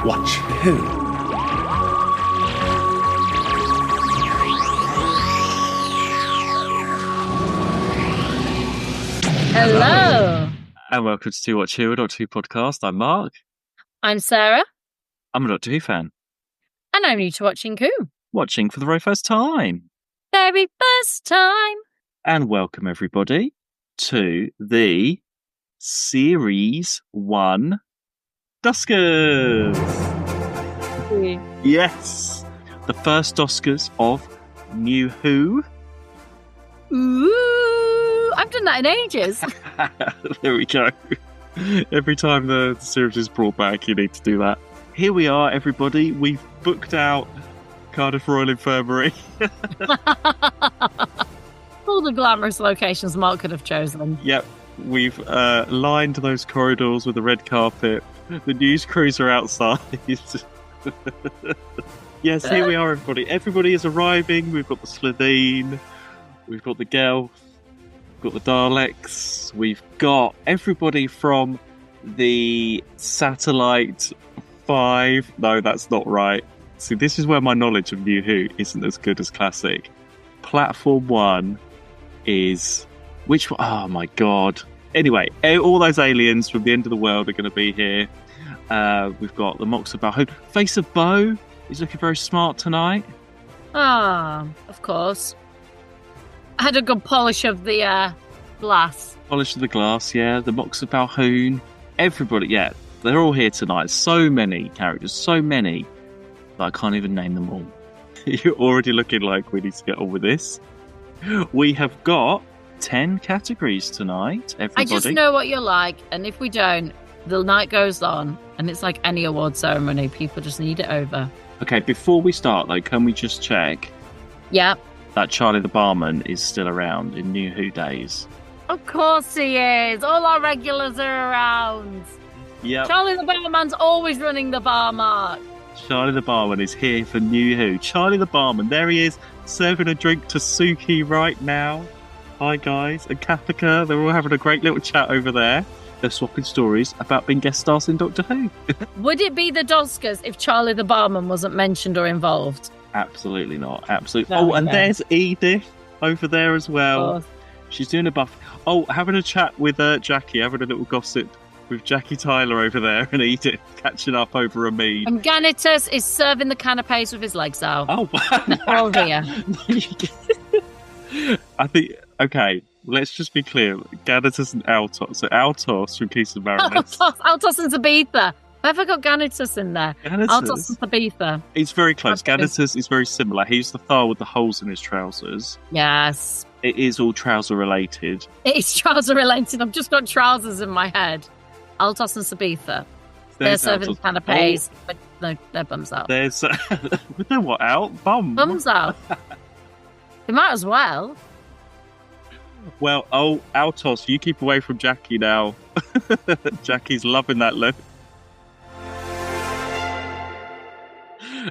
Watch who? Hello. And welcome to Watch Who, a Doctor Who podcast. I'm Mark. I'm Sarah. I'm a Doctor Who fan. And I'm new to watching Who. Watching for the very first time. Very first time. And welcome everybody to the Series 1 Doscars. Yes. The first Doscars of New Who. Ooh, I've done that in ages. There we go. Every time the series is brought back, you need to do that. Here we are, everybody. We've booked out Cardiff Royal Infirmary. All the glamorous locations Mark could have chosen. Yep. We've lined those corridors with a red carpet. The news crews are outside. Yes, here we are, everybody. Everybody is arriving. We've got the Slitheen. We've got the Gelth. We've got the Daleks. We've got everybody from the Satellite 5. No, that's not right. See, this is where my knowledge of New Who isn't as good as classic. Platform 1 is... Which one? Oh, my God. Anyway, all those aliens from the end of the world are going to be here. We've got the Mox of Balhoun. Face of Bo is looking very smart tonight. Ah, of course. I had a good polish of the glass. Polish of the glass, yeah. The Mox of Balhoun. Everybody, yeah. They're all here tonight. So many characters, so many that I can't even name them all. You're already looking like we need to get on with this. We have got 10 categories tonight, everybody. I just know what you're like, and if we don't, the night goes on, and it's like any award ceremony. People just need it over. Okay, before we start, though, can we just check that Charlie the Barman is still around in New Who days? Of course he is. All our regulars are around. Yeah. Charlie the Barman's always running the bar, Mark. Charlie the Barman is here for New Who. Charlie the Barman, there he is, serving a drink to Suki right now. Hi, guys. And Kathika, they're all having a great little chat over there. They're swapping stories about being guest stars in Doctor Who. Would it be the Doscars if Charlie the Barman wasn't mentioned or involved? Absolutely not. Absolutely. Oh, and there's Edith over there as well. She's doing a buff. Oh, having a chat with Jackie, having a little gossip with Jackie Tyler over there and Edith catching up over a mead. And Ganitus is serving the canapes with his legs out. Oh, oh dear. I think, okay, let's just be clear. Ganitus and Altos. So Altos from Keys of Marinus. Altos and Tabitha. Have I got Ganitus in there? Altos and Tabitha. It's very close. Ganitus is very similar. He's the Thar with the holes in his trousers. Yes. It is all trouser related. It is trouser related. I've just got trousers in my head. Altos and Tabitha. They're serving canapes, but no, their bums out. There's they're what out? Bums out. They might as well. Well, Altos, you keep away from Jackie now. Jackie's loving that look.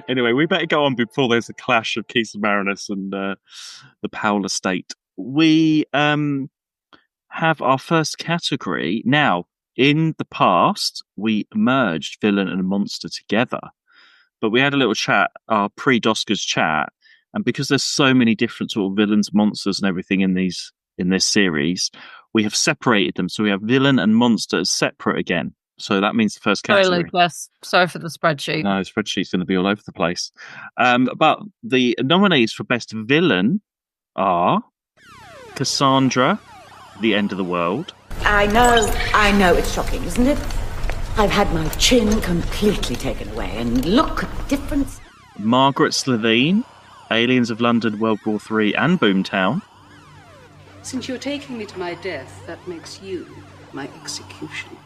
Anyway, we better go on before there's a clash of Keys of Marinus and the Powell estate. We have our first category. Now, in the past, we merged villain and monster together. But we had a little chat, our pre-Doscars chat, and because there's so many different sort of villains, monsters and everything in this series, we have separated them. So we have villain and monster as separate again. So that means the first category. Sorry, Lucas. Sorry for the spreadsheet. No, the spreadsheet's going to be all over the place. But the nominees for Best Villain are Cassandra, The End of the World. I know it's shocking, isn't it? I've had my chin completely taken away, and look at the difference. Margaret Slitheen, Aliens of London, World War III and Boomtown. Since you're taking me to my death, that makes you my executioners.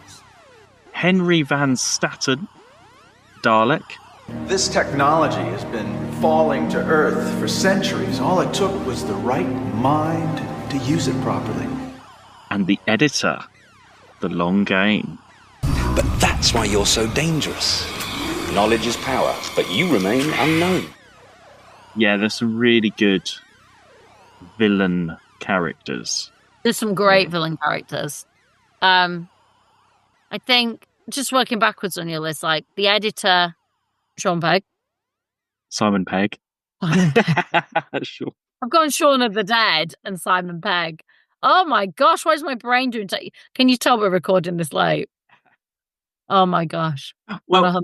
Henry Van Statten, Dalek. This technology has been falling to Earth for centuries. All it took was the right mind to use it properly. And the editor, The Long Game. But that's why you're so dangerous. Knowledge is power, but you remain unknown. Yeah, there's some really good villain characters. There's some great villain characters. I think just working backwards on your list, like the editor, Sean Pegg. Simon Pegg. Sure. I've gone Shaun of the Dead and Simon Pegg. Oh my gosh, what is my brain doing? Can you tell we're recording this late? Oh my gosh. Well,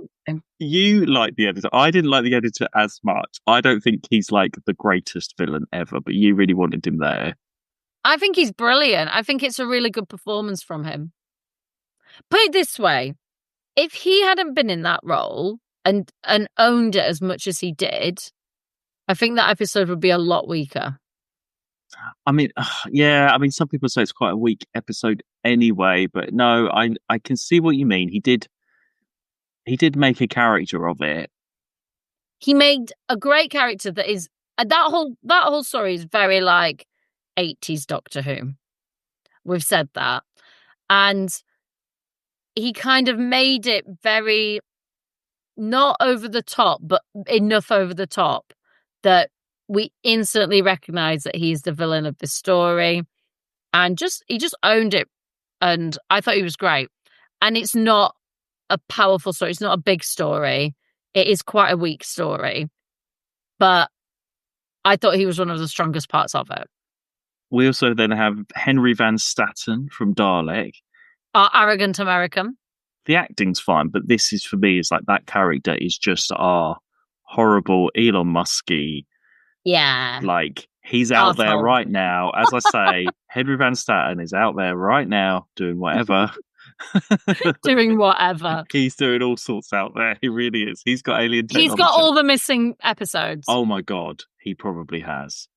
you like the editor. I didn't like the editor as much. I don't think he's like the greatest villain ever, but you really wanted him there. I think he's brilliant. I think it's a really good performance from him. Put it this way, if he hadn't been in that role and owned it as much as he did, I think that episode would be a lot weaker. I mean, yeah, I mean, some people say it's quite a weak episode anyway, but no, I can see what you mean. He did make a character of it. He made a great character that is that whole story is very like 80s Doctor Who. We've said that. And he kind of made it very not over the top, but enough over the top that we instantly recognize that he's the villain of the story. And he just owned it. And I thought he was great. And it's not a powerful story. It's not a big story. It is quite a weak story. But I thought he was one of the strongest parts of it. We also then have Henry Van Staten from Dalek. Our arrogant American. The acting's fine, but this is, for me, it's like that character is just our horrible Elon Musky. Yeah. Like, he's out there right now. As I say, Henry Van Staten is out there right now doing whatever. Doing whatever. He's doing all sorts out there. He really is. He's got alien technology. He's got all the missing episodes. Oh my God. He probably has.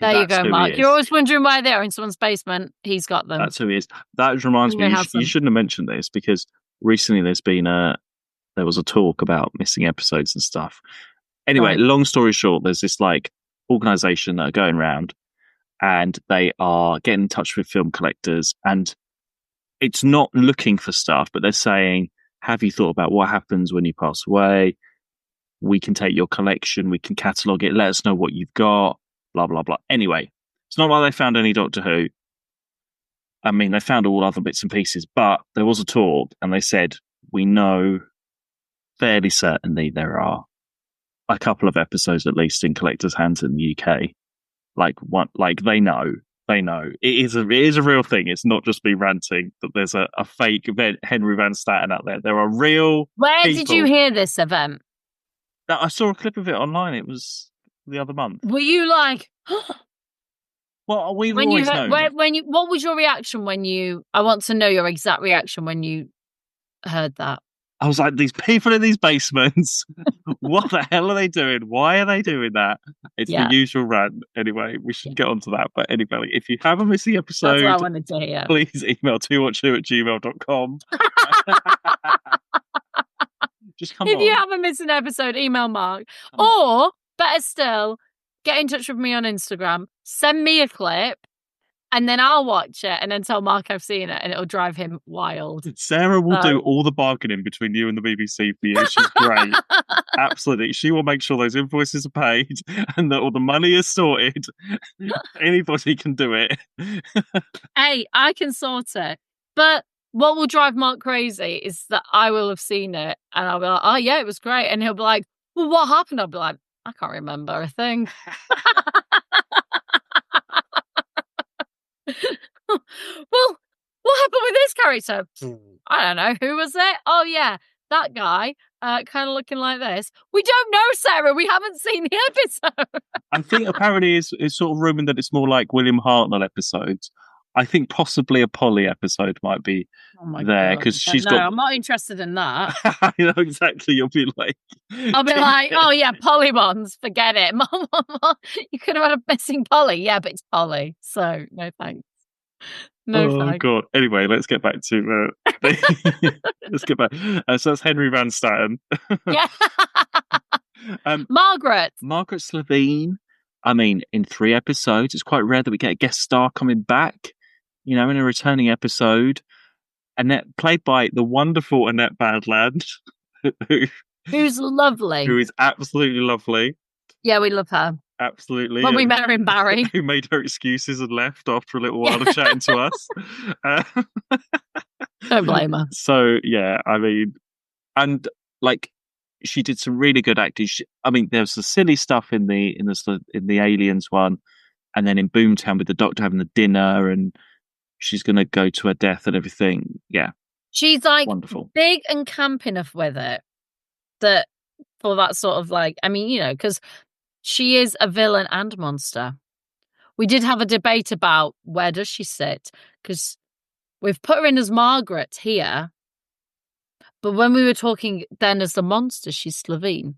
There you go, Mark. You're always wondering why they're in someone's basement. He's got them. That's who he is. That reminds me, you shouldn't have mentioned this because recently there was a talk about missing episodes and stuff. Anyway, long story short, there's this like organization that are going around and they are getting in touch with film collectors, and it's not looking for stuff, but they're saying, have you thought about what happens when you pass away? We can take your collection, we can catalogue it, let us know what you've got, blah, blah, blah. Anyway, it's not like they found any Doctor Who. I mean, they found all other bits and pieces, but there was a talk and they said, we know fairly certainly there are a couple of episodes at least in collectors' hands in the UK. They know. It is a real thing. It's not just me ranting that there's a fake Henry Van Staten out there. There are real Where people. Did you hear this event? I saw a clip of it online. It was the other month. Were you like... Well, we've always known. What was your reaction when you... I want to know your exact reaction when you heard that. I was like, these people in these basements, what the hell are they doing? Why are they doing that? It's the usual rant. Anyway, we should get onto that. But anyway, if you have a missing episode, that's what I wanted to hear. Please email 2watch2@gmail.com. Just come on. If you have a missing episode, email Mark. Or, better still, get in touch with me on Instagram. Send me a clip. And then I'll watch it and then tell Mark I've seen it, and it'll drive him wild. Sarah will do all the bargaining between you and the BBC for you. She's great. Absolutely. She will make sure those invoices are paid and that all the money is sorted. Anybody can do it. Hey, I can sort it. But what will drive Mark crazy is that I will have seen it and I'll be like, oh yeah, it was great. And he'll be like, well, what happened? I'll be like, I can't remember a thing. Well, what happened with this character? I don't know. Who was it? Oh, yeah, that guy, kind of looking like this. We don't know, Sarah. We haven't seen the episode. I think apparently it's sort of rumored that it's more like William Hartnell episodes. I think possibly a Polly episode might be there because she's got. No, I'm not interested in that. I know exactly. You'll be like, I'll be like, oh yeah, Polly ones. Forget it. Mom, you could have had a missing Polly. Yeah, but it's Polly, so no thanks. No thanks. God. Anyway, let's get back to. Let's get back. So that's Henry Van Staten. Yeah. Margaret Slevine. I mean, in 3 episodes, it's quite rare that we get a guest star coming back. You know, in a returning episode. Annette, played by the wonderful Annette Badland. Who's lovely. Who is absolutely lovely. Yeah, we love her. Absolutely. When we met her in Barry. Who made her excuses and left after a little while of chatting to us. Uh, Don't blame her. So, yeah, I mean, and like, she did some really good acting. I mean, there's the silly stuff in the Aliens one, and then in Boomtown with the Doctor having the dinner, and she's going to go to her death and everything. Yeah, She's like wonderful, big and camp enough with it that for that sort of like, I mean, because she is a villain and monster. We did have a debate about where does she sit, because we've put her in as Margaret here, but when we were talking then as the monster, she's Slovene.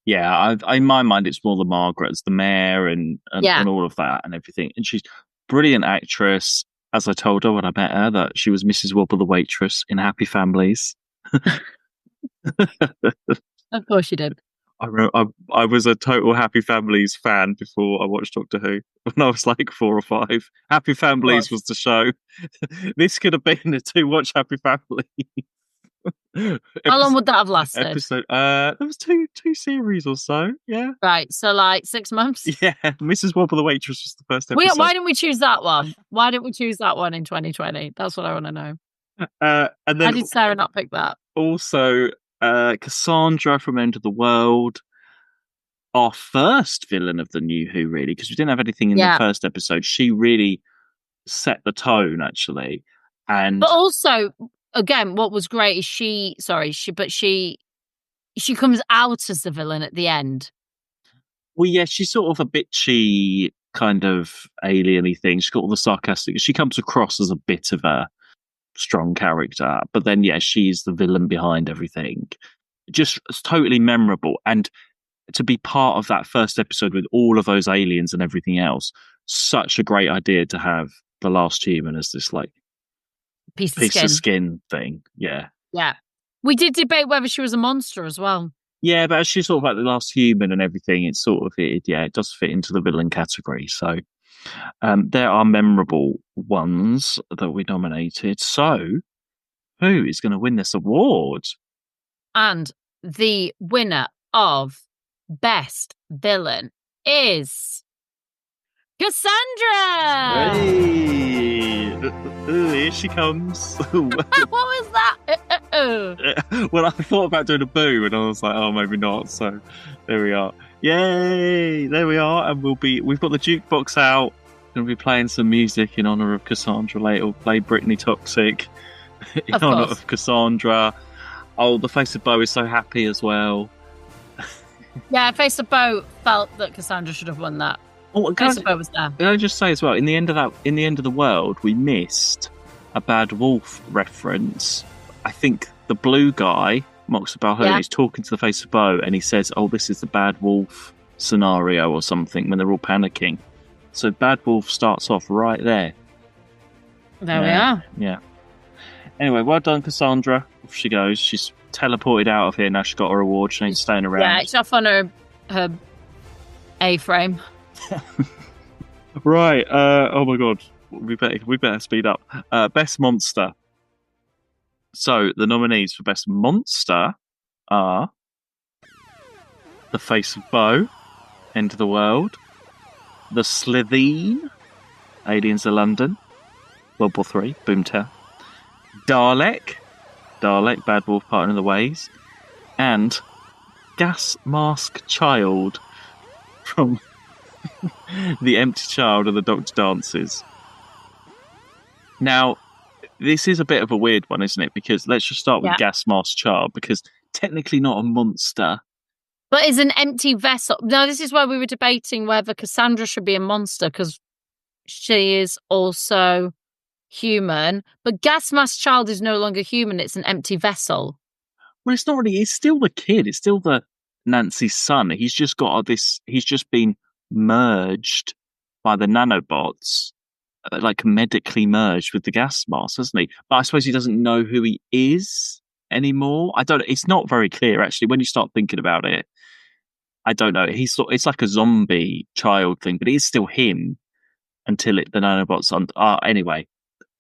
Yeah, in my mind, it's more the Margaret's, the mayor, and Yeah. and all of that and everything. And she's brilliant actress. As I told her when I met her, that she was Mrs. Wobble the waitress in Happy Families. Of course you did. I was a total Happy Families fan before I watched Doctor Who when I was like 4 or 5. Happy Families was the show. This could have been a to watch Happy Families. How long would that have lasted? There was two series or so. Yeah. Right. So like 6 months. Yeah. Mrs. Wobble the waitress was the first episode. Why didn't we choose that one? Why didn't we choose that one in 2020? That's what I want to know. And then Why did Sarah not pick that? Also, Cassandra from End of the World, our first villain of the New Who, really, because we didn't have anything in the first episode. She really set the tone, actually. But also, again, what was great is she comes out as the villain at the end. Well, yeah, she's sort of a bitchy kind of alien-y thing. She's got all the sarcastic. She comes across as a bit of a strong character, but then she's the villain behind everything. Just totally memorable, and to be part of that first episode with all of those aliens and everything else, such a great idea to have the last human as this like piece of skin thing. Yeah We did debate whether she was a monster as well. Yeah, but as she's sort of like the last human and everything, it's sort of it does fit into the villain category. So there are memorable ones that we nominated. So who is going to win this award? And the winner of Best Villain is Cassandra! Hey! Here she comes. What was that? Well, I thought about doing a boo, and I was like, oh, maybe not. So there we are. Yay! There we are, and we've got the jukebox out. Going to be playing some music in honor of Cassandra later. We'll play Britney Toxic in honor of Cassandra. Oh, the Face of Bo is so happy as well. Yeah, Face of Bo felt that Cassandra should have won that. Oh, Face of Bo was there. Can I just say as well, in the end of the world, we missed a Bad Wolf reference. I think the blue guy, Moxa Balhoun, is talking to the Face of Bo, and he says, "Oh, this is the Bad Wolf scenario or something," when they're all panicking. So Bad Wolf starts off right there. There we are. Yeah. Anyway, well done, Cassandra. Off she goes. She's teleported out of here now. She's got her award. She ain't staying around. Yeah, it's off on her A-frame. Right. Oh my god. We better speed up. Best monster. So the nominees for best monster are the Face of Bo, End of the World, the Slitheen, Aliens of London, World War 3, Boomtown, Dalek, Bad Wolf, Partner of the Ways, and Gas Mask Child from The Empty Child and the Doctor Dances. Now, this is a bit of a weird one, isn't it? Because let's just start with Gas Mask Child, because technically not a monster. But is an empty vessel. Now, this is where we were debating whether Cassandra should be a monster, because she is also human. But Gas Mask Child is no longer human. It's an empty vessel. Well, it's not really. It's still the kid. It's still the Nancy's son. He's just got this. He's just been merged by the nanobots, like medically merged with the gas mask, hasn't he? But I suppose he doesn't know who he is anymore. I don't. It's not very clear actually when you start thinking about it. I don't know. It's like a zombie child thing, but it is still him until the nanobots. Anyway,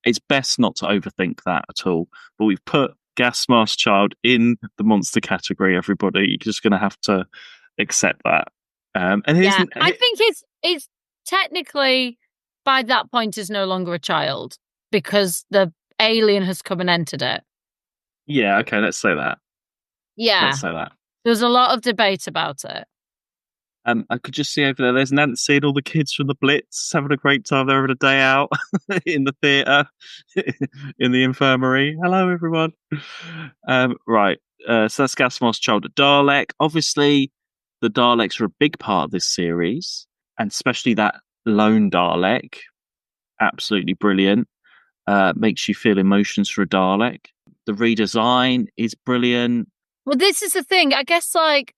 it's best not to overthink that at all. But we've put Gas Mask Child in the monster category. Everybody, you're just going to have to accept that. And here's, Yeah, I think it's technically by that point is no longer a child because the alien has come and entered it. yeah, okay, let's say that. Yeah, Let's say that. there's a lot of debate about it. I could just see over there. There's Nancy and all the kids from the Blitz having a great time. They're having a day out in the theatre, in the infirmary. Hello, everyone. Right. So that's Gasmon's child, Dalek. Obviously, the Daleks are a big part of this series, and especially that lone Dalek. Absolutely brilliant. Makes you feel emotions for a Dalek. The redesign is brilliant. Well, this is the thing. I guess, like,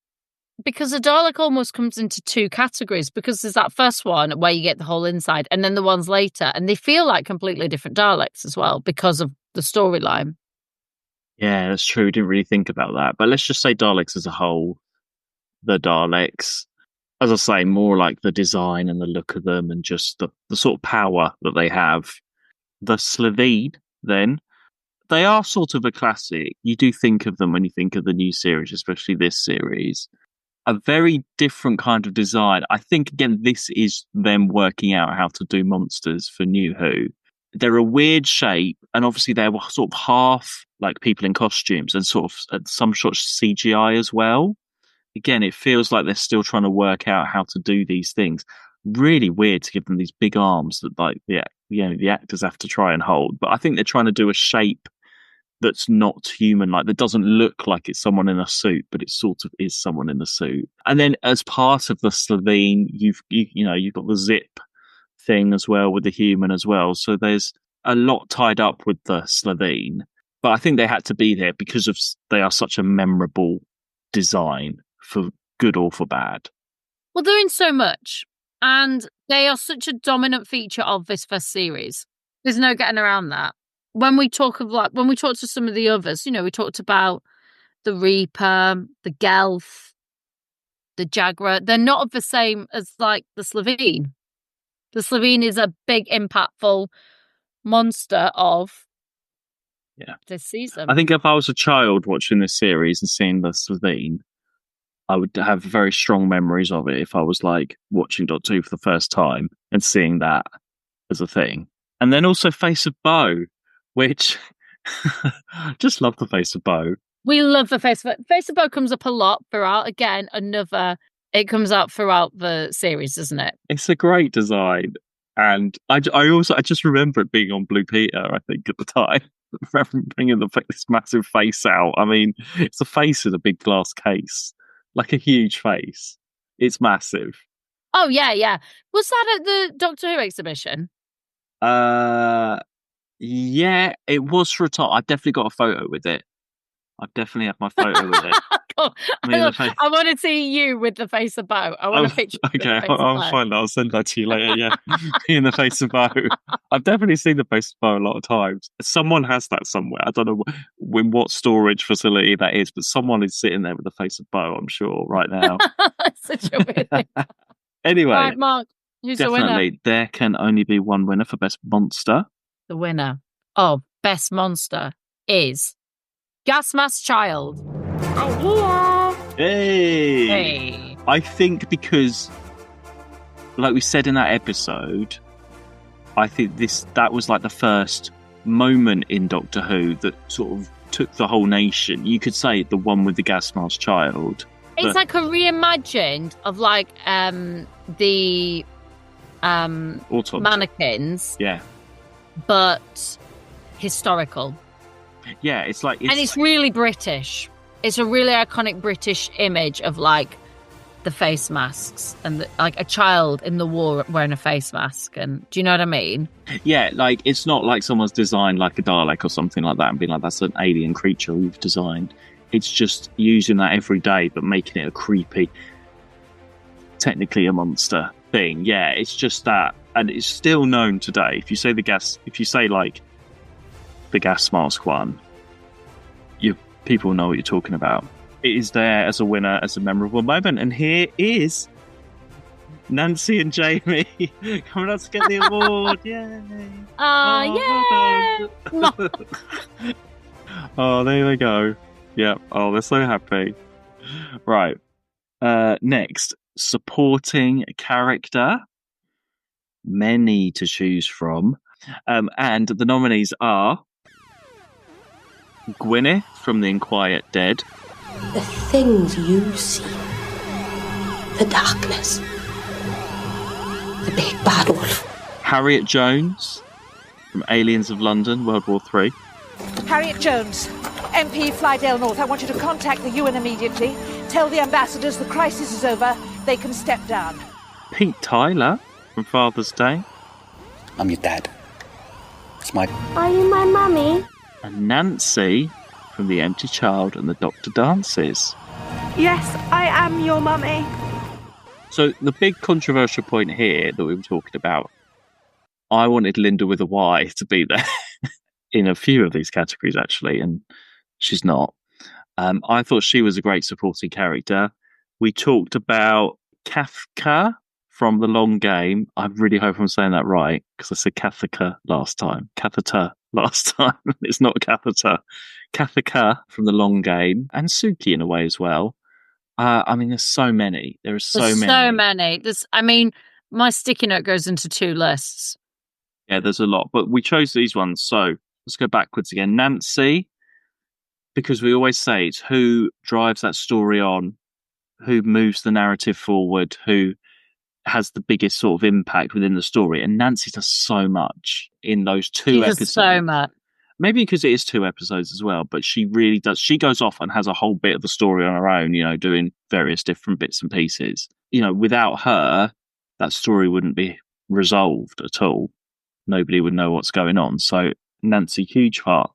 because a Dalek almost comes into two categories, because there's that first one where you get the whole inside, and then the ones later, and they feel like completely different Daleks as well because of the storyline. Yeah, that's true. Didn't really think about that. But let's just say Daleks as a whole. The Daleks, as I say, more like the design and the look of them and just the sort of power that they have. The Slitheen, then, they are sort of a classic. You do think of them when you think of the new series, especially this series. A very different kind of design. I think, again, this is them working out how to do monsters for New Who. They're a weird shape, and obviously they're sort of half like people in costumes and sort of some sort of CGI as well. Again, it feels like they're still trying to work out how to do these things. Really weird to give them these big arms that like the actors have to try and hold. But I think they're trying to do a shape that's not human, like that doesn't look like it's someone in a suit, but it sort of is someone in a suit. And then as part of the Slitheen, you've got the zip thing as well with the human as well. So there's a lot tied up with the Slitheen. But I think they had to be there because of they are such a memorable design, for good or for bad. Well, they're in so much, and they are such a dominant feature of this first series. There's no getting around that. When we talk to some of the others, we talked about the Reaper, the Gelf, the Jaguar. They're not of the same as like the Slitheen. The Slitheen is a big, impactful monster of this season. I think if I was a child watching this series and seeing the Slitheen, I would have very strong memories of it if I was like watching Doctor Who for the first time and seeing that as a thing. And then also Face of Bo, which just love the Face of Bo. We love the Face of Bo comes up a lot throughout. Again, it comes out throughout the series, doesn't it? It's a great design. And I just remember it being on Blue Peter, I think, at the time. Bringing this massive face out. I mean, it's a face in a big glass case. Like a huge face. It's massive. Oh, yeah. Was that at the Doctor Who exhibition? Yeah, it was for a time. I definitely got a photo with it. I definitely have my photo with it. Cool. I want to see you with the Face of Bo. I want a picture. Okay, I'll find that. I'll send that to you later. Yeah, me in the Face of Bo. I've definitely seen the Face of Bo a lot of times. Someone has that somewhere. I don't know in what storage facility that is, but someone is sitting there with the Face of Bo, I'm sure, right now. Such a weird thing. Anyway, right, Mark, who's the winner? Definitely, there can only be one winner for Best Monster. The winner of Best Monster is Gas Mask Child. Hey! I think because, like we said in that episode, I think that was like the first moment in Doctor Who that sort of took the whole nation. You could say the one with the gas mask child. It's like a reimagined of like the mannequins. Yeah. But historical. Yeah, it's like... and it's really British. It's a really iconic British image of like the face masks and like a child in the war wearing a face mask. And do you know what I mean? Yeah, like it's not like someone's designed like a Dalek or something like that and being like, that's an alien creature we've designed. It's just using that every day but making it a creepy, technically a monster thing. Yeah, it's just that. And it's still known today. If you say like the gas mask one, people know what you're talking about. It is there as a winner, as a memorable moment. And here is Nancy and Jamie coming out to get the award. Yay! Yay! Oh, there they go. Yeah. Oh, they're so happy. Right. Next, supporting character. Many to choose from. And the nominees are Gwyneth from The Unquiet Dead. The things you see. The darkness. The big bad wolf. Harriet Jones from Aliens of London, World War III. Harriet Jones, MP Flydale North. I want you to contact the UN immediately. Tell the ambassadors the crisis is over. They can step down. Pete Tyler from Father's Day. I'm your dad. It's my... Are you my mummy? And Nancy from The Empty Child and The Doctor Dances. Yes, I am your mummy. So the big controversial point here that we were talking about, I wanted Linda with a Y to be there in a few of these categories, actually, and she's not. I thought she was a great supporting character. We talked about Kafka from The Long Game. I really hope I'm saying that right, because I said catheter last time. Catheter last time. It's not catheter. Kathika from The Long Game, and Suki in a way as well. I mean, there's so many. There's so many. My sticky note goes into 2 lists. Yeah, there's a lot, but we chose these ones. So let's go backwards again. Nancy, because we always say it's who drives that story on, who moves the narrative forward, who has the biggest sort of impact within the story. And Nancy does so much in those 2 episodes. So much. Maybe because it is 2 episodes as well, but she really does. She goes off and has a whole bit of the story on her own, doing various different bits and pieces. Without her, that story wouldn't be resolved at all. Nobody would know what's going on. So Nancy, huge part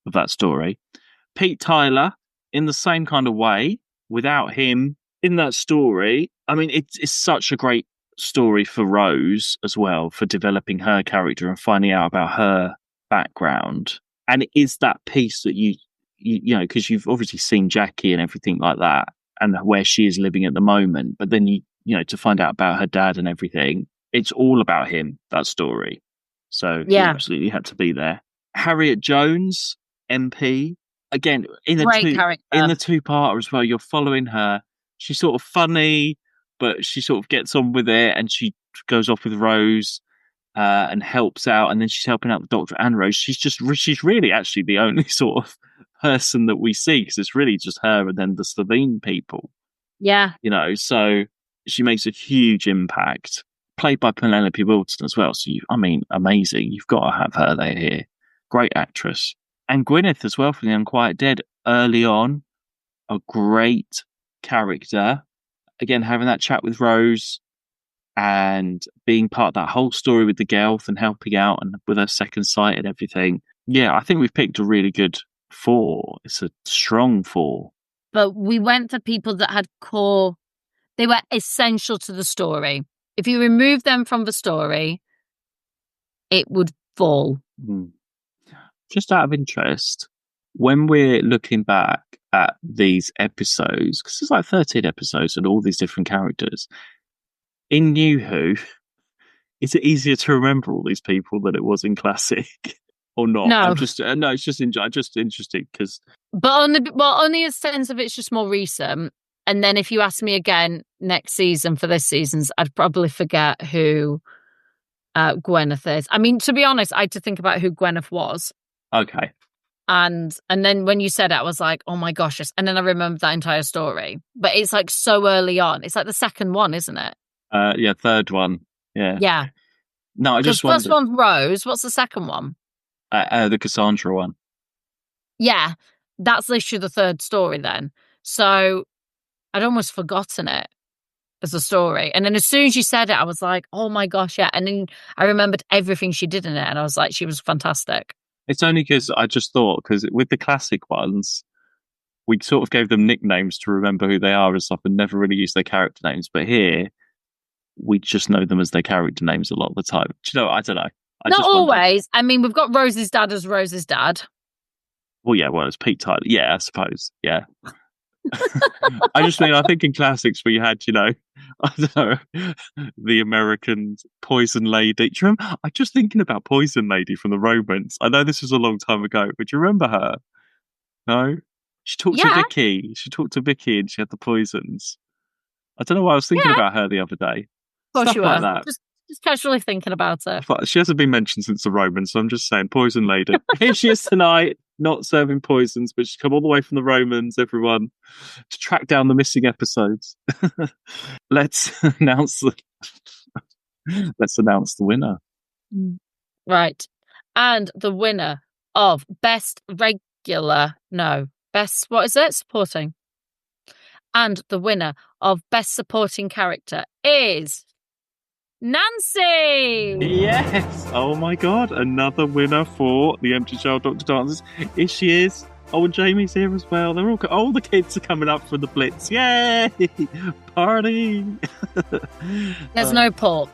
of that story. Pete Tyler, in the same kind of way, without him in that story, I mean, it's such a great story for Rose as well, for developing her character and finding out about her background. And it is that piece that you because you've obviously seen Jackie and everything like that and where she is living at the moment. But then to find out about her dad and everything, it's all about him, that story. So he absolutely had to be there. Harriet Jones, MP, again, in the 2-parter as well, you're following her. She's sort of funny, but she sort of gets on with it, and she goes off with Rose and helps out, and then she's helping out the Doctor and Rose. She's really actually the only sort of person that we see, because it's really just her and then the Slovene people. Yeah. So she makes a huge impact. Played by Penelope Wilton as well. So, amazing. You've got to have her there here. Great actress. And Gwyneth as well from The Unquiet Dead early on. A great character. Again, having that chat with Rose and being part of that whole story with the girl and helping out and with her second sight and everything. Yeah, I think we've picked a really good 4. It's a strong 4. But we went for people that had core. They were essential to the story. If you remove them from the story, it would fall. Just out of interest, when we're looking back at these episodes, because there's like 13 episodes and all these different characters, in New Who, is it easier to remember all these people than it was in Classic? Or not? No. It's just interesting because... But only a sense of it's just more recent. And then if you ask me again next season for this season's, I'd probably forget who Gwyneth is. I mean, to be honest, I had to think about who Gwyneth was. Okay. And then when you said it, I was like, oh my gosh. And then I remembered that entire story. But it's like so early on. It's like the second one, isn't it? Yeah, third one. Yeah. Yeah. No, I just wondered. The first one's Rose. What's the second one? The Cassandra one. Yeah. That's literally the third story then. So I'd almost forgotten it as a story. And then as soon as you said it, I was like, oh my gosh, yeah. And then I remembered everything she did in it. And I was like, she was fantastic. It's only because I just thought, because with the classic ones, we sort of gave them nicknames to remember who they are and stuff and never really used their character names. But here, we just know them as their character names a lot of the time. Do you know, I don't know. Not always. I mean, we've got Rose's dad as Rose's dad. Well, yeah, it's Pete Tyler. Yeah, I suppose. Yeah. I think in classics we had, I don't know, the American Poison Lady. Do you remember? I'm just thinking about Poison Lady from the Romans. I know this was a long time ago, but do you remember her? No? She talked to Vicky. She talked to Vicky and she had the poisons. I don't know why I was thinking Yeah. about her the other day. Of course Stuff you like were. that. Just casually thinking about it. But she hasn't been mentioned since the Romans, so I'm just saying, Poison Lady. Here she is tonight, not serving poisons, but she's come all the way from the Romans, everyone, to track down the missing episodes. Let's announce the winner. Right. And the winner of best what is it? Supporting. And the winner of best supporting character is Nancy! Yes! Oh my god, another winner for the Empty Child Dr. Dances. Here she is. Oh, and Jamie's here as well. They're all the kids are coming up for the Blitz. Yay! Party! There's no pork.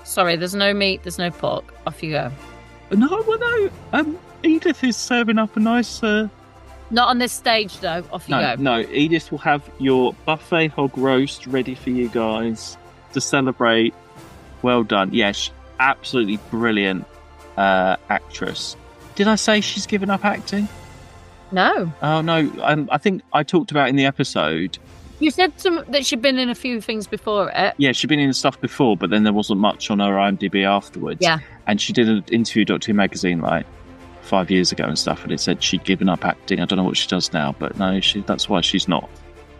Sorry, there's no meat, there's no pork. Off you go. No. Edith is serving up a nice... Not on this stage, though. Off you go. No, Edith will have your buffet hog roast ready for you guys to celebrate. Well done. Yes, absolutely brilliant actress. Did I say she's given up acting? No. Oh, no. I think I talked about in the episode. You said that she'd been in a few things before it. Yeah, she'd been in stuff before, but then there wasn't much on her IMDb afterwards. Yeah. And she did an interview with Doctor Who magazine like 5 years ago and stuff, and it said she'd given up acting. I don't know what she does now, but no, that's why she's not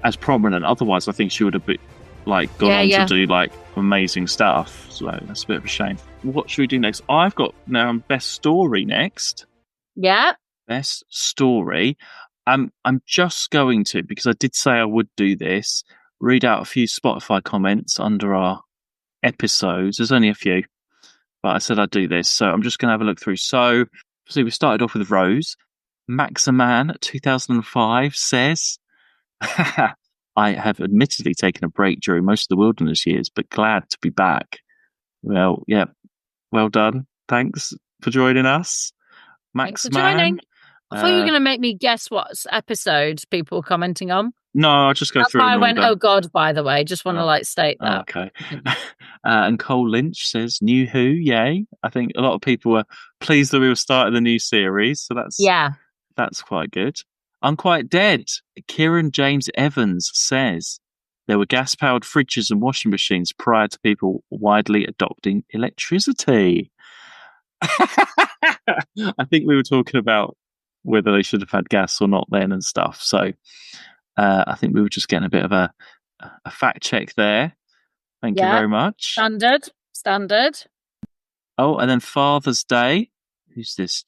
as prominent. Otherwise, I think she would have been gone on to do amazing stuff. So that's a bit of a shame. What should we do next? I've got now best story next. Yeah. Best story. I'm just going to, because I did say I would do this, read out a few Spotify comments under our episodes. There's only a few, but I said I'd do this. So I'm just going to have a look through. So we started off with Rose. Maximan 2005 says, I have admittedly taken a break during most of the wilderness years, but glad to be back. Well, yeah, well done. Thanks for joining us. Thanks for joining. I thought you were going to make me guess what episode people were commenting on. No, I'll just go through. I went, oh God, by the way. Just want to state that. Okay. And Cole Lynch says, New Who, yay. I think a lot of people were pleased that we were starting the new series. So that's quite good. Unquite Dead. Kieran James Evans says, there were gas-powered fridges and washing machines prior to people widely adopting electricity. I think we were talking about whether they should have had gas or not then and stuff. So I think we were just getting a bit of a fact check there. Thank you very much. Standard. Oh, and then Father's Day. Who's this?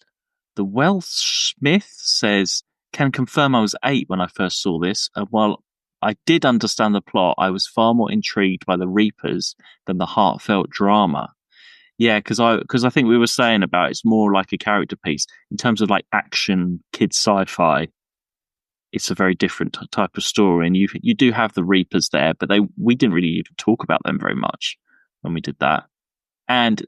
The Welsh Smith says, can confirm I was 8 when I first saw this. And while I did understand the plot, I was far more intrigued by the Reapers than the heartfelt drama. Yeah, because I think we were saying about it's more like a character piece in terms of action kids sci-fi. It's a very different type of story, and you do have the Reapers there, but we didn't really even talk about them very much when we did that. And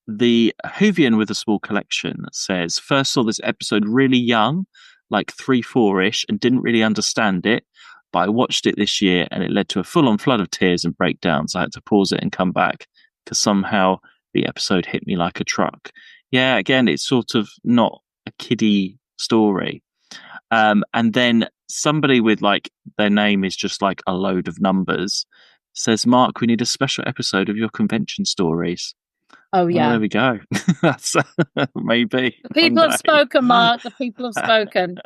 the Whovian with a small collection says, first saw this episode really young, like 3-4-ish, and didn't really understand it, but I watched it this year and it led to a full-on flood of tears and breakdowns. I had to pause it and come back because somehow the episode hit me like a truck. Yeah, again, it's sort of not a kiddie story. And then somebody with their name is just a load of numbers says, Mark, we need a special episode of your convention stories. Oh, yeah. Well, there we go. That's maybe. The people have spoken, Mark. The people have spoken.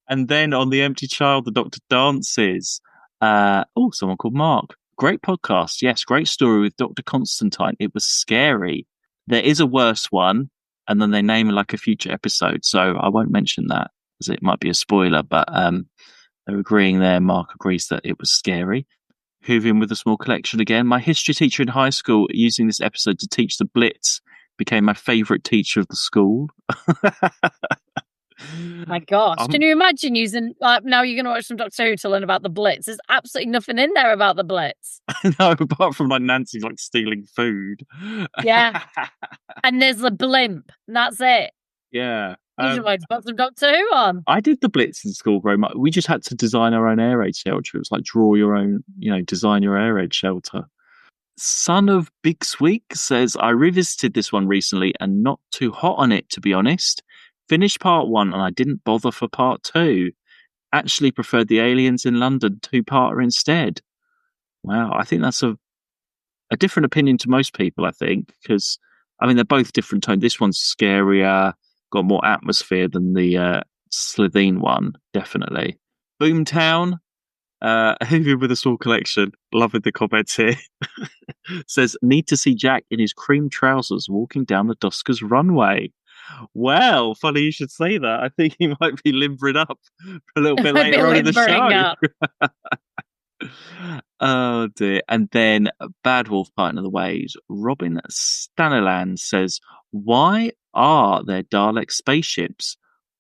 And then on The Empty Child, the Doctor dances. Someone called Mark. Great podcast. Yes, great story with Dr. Constantine. It was scary. There is a worse one, and then they name a future episode. So I won't mention that, as it might be a spoiler, but they're agreeing there. Mark agrees that it was scary. Whovian with a small collection again. My history teacher in high school, using this episode to teach the Blitz, became my favourite teacher of the school. My gosh. Can you imagine using, now you're going to watch some Doctor Who to learn about the Blitz? There's absolutely nothing in there about the Blitz. No, apart from Nancy stealing food. Yeah. And there's the blimp. And that's it. Yeah. You should wait to put some Doctor Who on. I did the Blitz in school very much. We just had to design our own air raid shelter. It was draw your own, design your air raid shelter. Son of Big Sweek says, I revisited this one recently and not too hot on it, to be honest. Finished part 1 and I didn't bother for part 2. Actually preferred the Aliens in London 2-parter instead. Wow, I think that's a different opinion to most people, I think, because, I mean, they're both different tone. This one's scarier, got more atmosphere than the Slitheen one, definitely. Boomtown, who with a small collection, loving the comments here, says, need to see Jack in his cream trousers walking down the Doscars runway. Well, funny you should say that. I think he might be limbering up a little bit Might be later on in the limbering show. Oh dear. And then Bad Wolf Partner of the Ways, Robin Staniland says, why are there Dalek spaceships?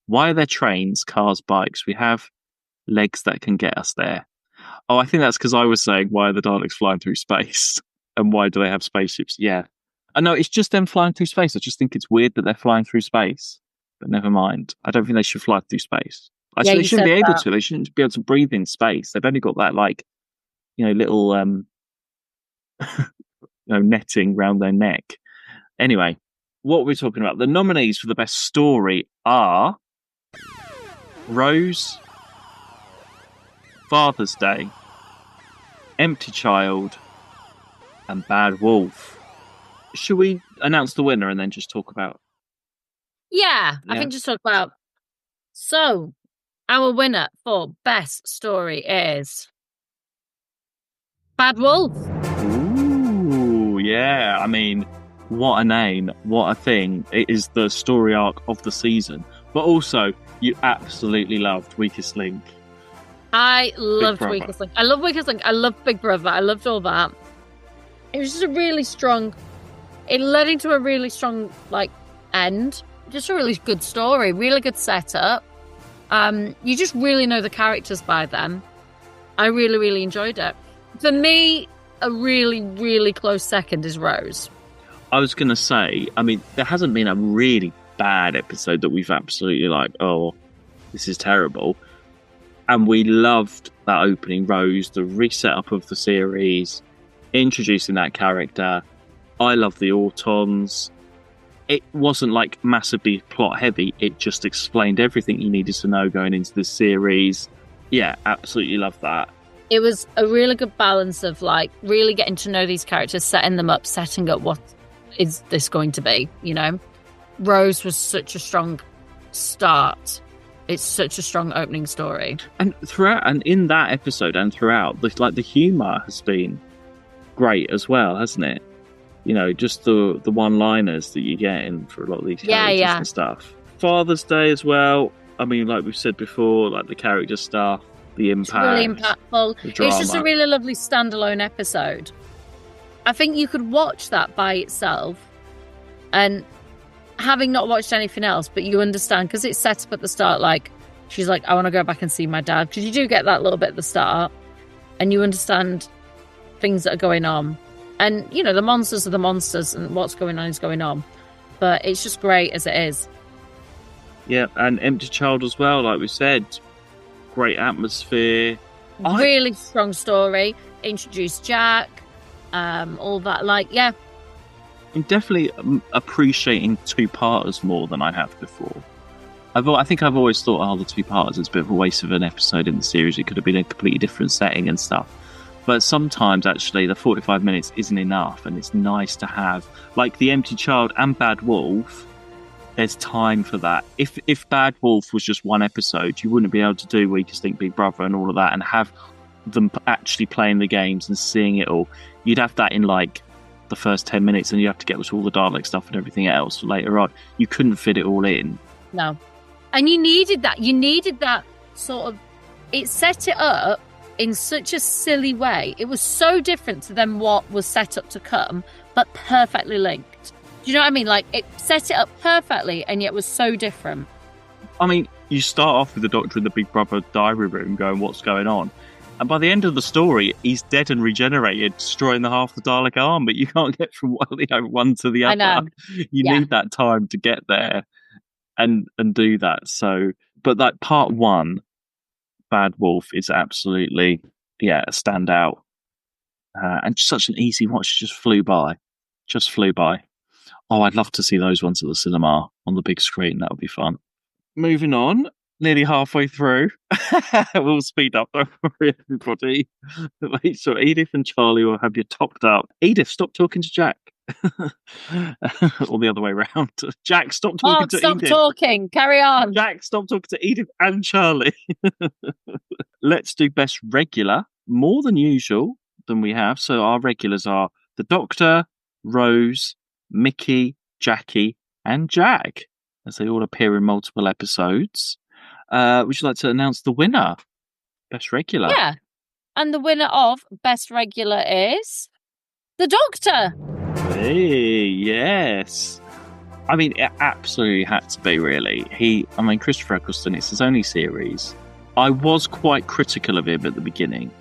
Why are there trains, cars, bikes? We have legs that can get us there. Oh, I think that's because I was saying, why are the Daleks flying through space? And why do they have spaceships? Yeah. I know, it's just them flying through space. I just think it's weird that they're flying through space. But never mind. I don't think they should fly through space. Yeah, They shouldn't be said able that. to. They shouldn't be able to breathe in space. They've only got that, like, little netting round their neck. Anyway, what we're talking about, the nominees for the best story are Rose, Father's Day, Empty Child, and Bad Wolf. Should we announce the winner and then just talk about? Yeah, I Yeah. think just talk about. So, our winner for best story is Bad Wolf. Ooh, yeah. I mean, what a name, what a thing. It is the story arc of the season. But also, you absolutely loved Weakest Link. I loved Brother. Weakest Link. I love Weakest Link. I loved Big Brother. I loved all that. It was just a really strong. It led into a really strong end. Just a really good story. Really good setup. You just really know the characters by them. I really, really enjoyed it. For me, a really, really close second is Rose. I was going to say, I mean, there hasn't been a really bad episode that we've absolutely oh, this is terrible. And we loved that opening, Rose, the reset up of the series, introducing that character. I love the Autons. It wasn't massively plot heavy. It just explained everything you needed to know going into this series. Yeah, absolutely love that. It was a really good balance of really getting to know these characters, setting them up, setting up what is this going to be, Rose was such a strong start. It's such a strong opening story. And throughout, and in that episode and throughout, the humour has been great as well, hasn't it? Just the one-liners that you get in for a lot of these characters and stuff. Father's Day as well. I mean, like we've said before, the character stuff, the impact. It's really impactful. The drama. It's just a really lovely standalone episode. I think you could watch that by itself, and having not watched anything else, but you understand, because it's set up at the start, she's I want to go back and see my dad, because you do get that little bit at the start, and you understand things that are going on. And, the monsters are the monsters, and what's going on is going on. But it's just great as it is. Yeah, and Empty Child as well, like we said. Great atmosphere. Really strong story. Introduced Jack. All that. Yeah. I'm definitely appreciating two-parters more than I have before. I think I've always thought, the two-parters is a bit of a waste of an episode in the series. It could have been a completely different setting and stuff. But sometimes, actually, the 45 minutes isn't enough, and it's nice to have, the Empty Child and Bad Wolf, there's time for that. If Bad Wolf was just one episode, you wouldn't be able to do Weakest Link, Big Brother and all of that, and have them actually playing the games and seeing it all. You'd have that in, the first 10 minutes, and you have to get to all the Dalek stuff and everything else later on. You couldn't fit it all in. No. And you needed that. You needed that sort of... It set it up in such a silly way. It was so different to then what was set up to come, but perfectly linked. Do you know what I mean? It set it up perfectly, and yet was so different. I mean, you start off with the Doctor in the Big Brother diary room going, what's going on? And by the end of the story, he's dead and regenerated, destroying the half the Dalek arm, but you can't get from one to the other. I know. You need that time to get there and do that. So, but part one, Bad Wolf, is absolutely, a standout. And such an easy watch, just flew by. Oh, I'd love to see those ones at the cinema on the big screen. That would be fun. Moving on, nearly halfway through. We'll speed up, don't worry, everybody. Make sure Edith and Charlie will have you topped up. Edith, stop talking to Jack. Or the other way around. Jack, stop talking to stop Edith. talking. Carry on. Jack, stop talking to Edith and Charlie. Let's do best regular, more than usual than we have. So our regulars are the Doctor, Rose, Mickey, Jackie, and Jack, as they all appear in multiple episodes. Would you like to announce the winner? Best regular. Yeah. And the winner of best regular is the Doctor. Hey, yes. I mean, it absolutely had to be, really. Christopher Eccleston, it's his only series. I was quite critical of him at the beginning,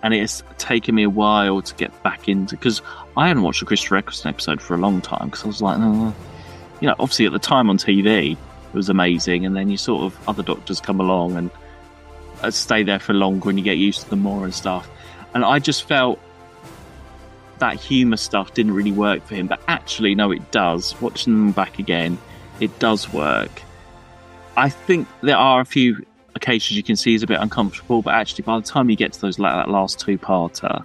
and it's taken me a while to get back into, because I hadn't watched a Christopher Eccleston episode for a long time, because I was like, obviously at the time on TV, it was amazing, and then you sort of, other Doctors come along and stay there for longer, and you get used to them more and stuff. And I just felt that humour stuff didn't really work for him, but actually, no, it does. Watching them back again, it does work. I think there are a few occasions you can see he's a bit uncomfortable, but actually by the time you get to that last two-parter,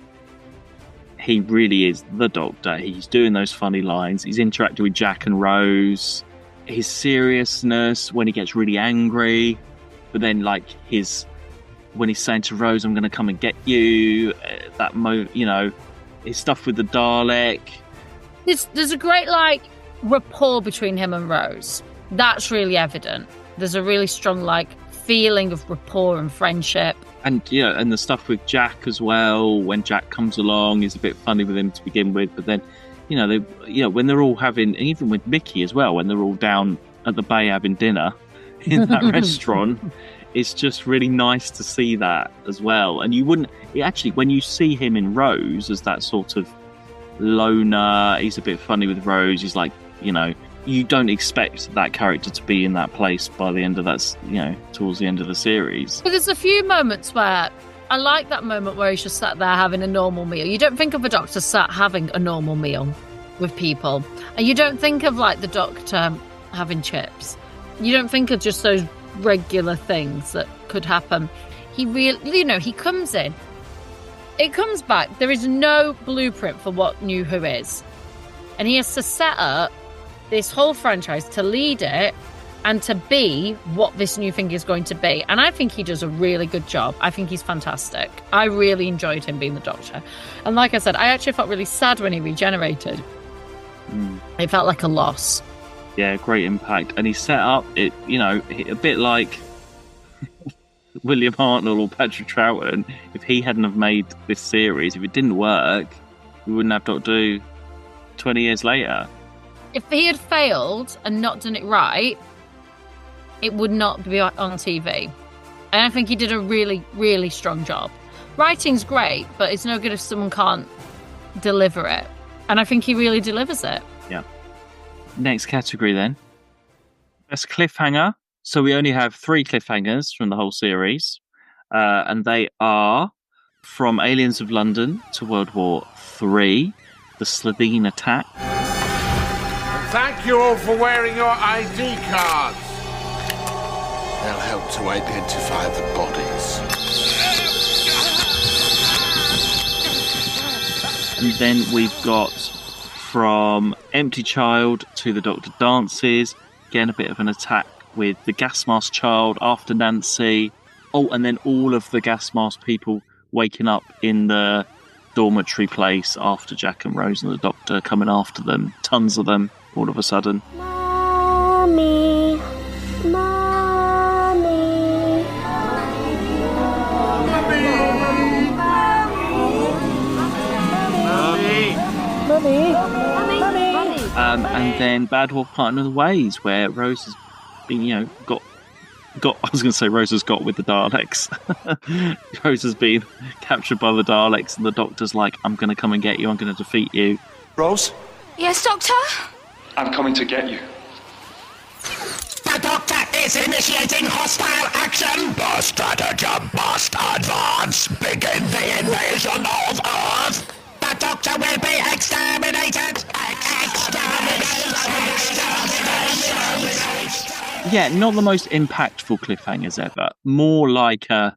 he really is the Doctor. He's doing those funny lines, he's interacting with Jack and Rose, his seriousness when he gets really angry, but then when he's saying to Rose, I'm going to come and get you, his stuff with the Dalek. There's a great rapport between him and Rose. That's really evident. There's a really strong feeling of rapport and friendship. And and the stuff with Jack as well. When Jack comes along, is a bit funny with him to begin with, but then when they're all having, even with Mickey as well, when they're all down at the bay having dinner in that restaurant, it's just really nice to see that as well. And when you see him in Rose as that sort of loner, he's a bit funny with Rose, he's you don't expect that character to be in that place by the end of that, towards the end of the series. But there's a few moments where I like that moment where he's just sat there having a normal meal. You don't think of a Doctor sat having a normal meal with people, and you don't think of the Doctor having chips. You don't think of just those regular things that could happen. He really, he comes in, it comes back, there is no blueprint for what New Who is, and he has to set up this whole franchise to lead it and to be what this new thing is going to be. And I think he does a really good job. I think he's fantastic. I really enjoyed him being the Doctor. And like I said, I actually felt really sad when he regenerated. It felt like a loss. Yeah, great impact. And he set up it, a bit like William Hartnell or Patrick Troughton. If he hadn't have made this series, if it didn't work, we wouldn't have Doctor Who 20 years later. If he had failed and not done it right, it would not be on TV. And I think he did a really, really strong job. Writing's great, but it's no good if someone can't deliver it. And I think he really delivers it. Yeah. Next category then. Best cliffhanger. So we only have 3 cliffhangers from the whole series. And they are from Aliens of London to World War III, the Slovene attack. Thank you all for wearing your ID cards. They'll help to identify the bodies. And then we've got from Empty Child to the Doctor Dances. Again, a bit of an attack with the gas mask child after Nancy. Oh, and then all of the gas mask people waking up in the dormitory place after Jack and Rose and the Doctor coming after them. Tons of them all of a sudden. Mommy. And then Bad Wolf Part of the Ways, where Rose has been, got. I was going to say Rose has got with the Daleks. Rose has been captured by the Daleks, and the Doctor's like, "I'm going to come and get you. I'm going to defeat you." Rose? Yes, Doctor? I'm coming to get you. The Doctor is initiating hostile action! The stratagem must advance! Begin the invasion of Earth! The Doctor will be exterminated! Exterminated! Yeah, not the most impactful cliffhangers ever. More like a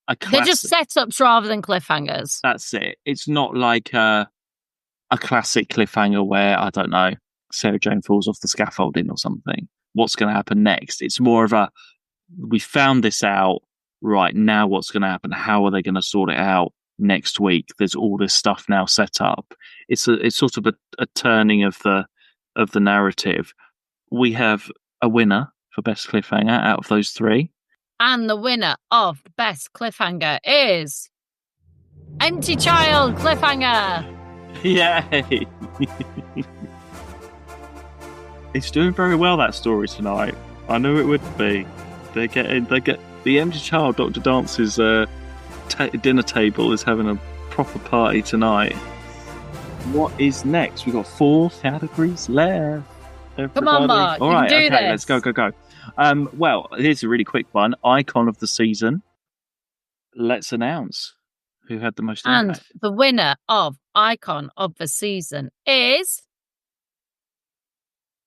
classic. They're just setups rather than cliffhangers. That's it. It's not like a classic cliffhanger where, I don't know, Sarah Jane falls off the scaffolding or something. What's going to happen next? It's more of a, we found this out, right, now what's going to happen? How are they going to sort it out next week? There's all this stuff now set up. It's sort of a turning of the narrative. We have a winner for best cliffhanger out of those three. And the winner of the best cliffhanger is Empty Child Cliffhanger. Yay! It's doing very well, that story tonight. I knew it would be. They get the Empty Child. Dr. Dance's dinner table is having a proper party tonight. What is next? We've got 4 categories left. Everybody. Come on, Mark. All right, you can do okay, this. let's go. Well, here's a really quick one. Icon of the season. Let's announce who had the most impact. And the winner of Icon of the season is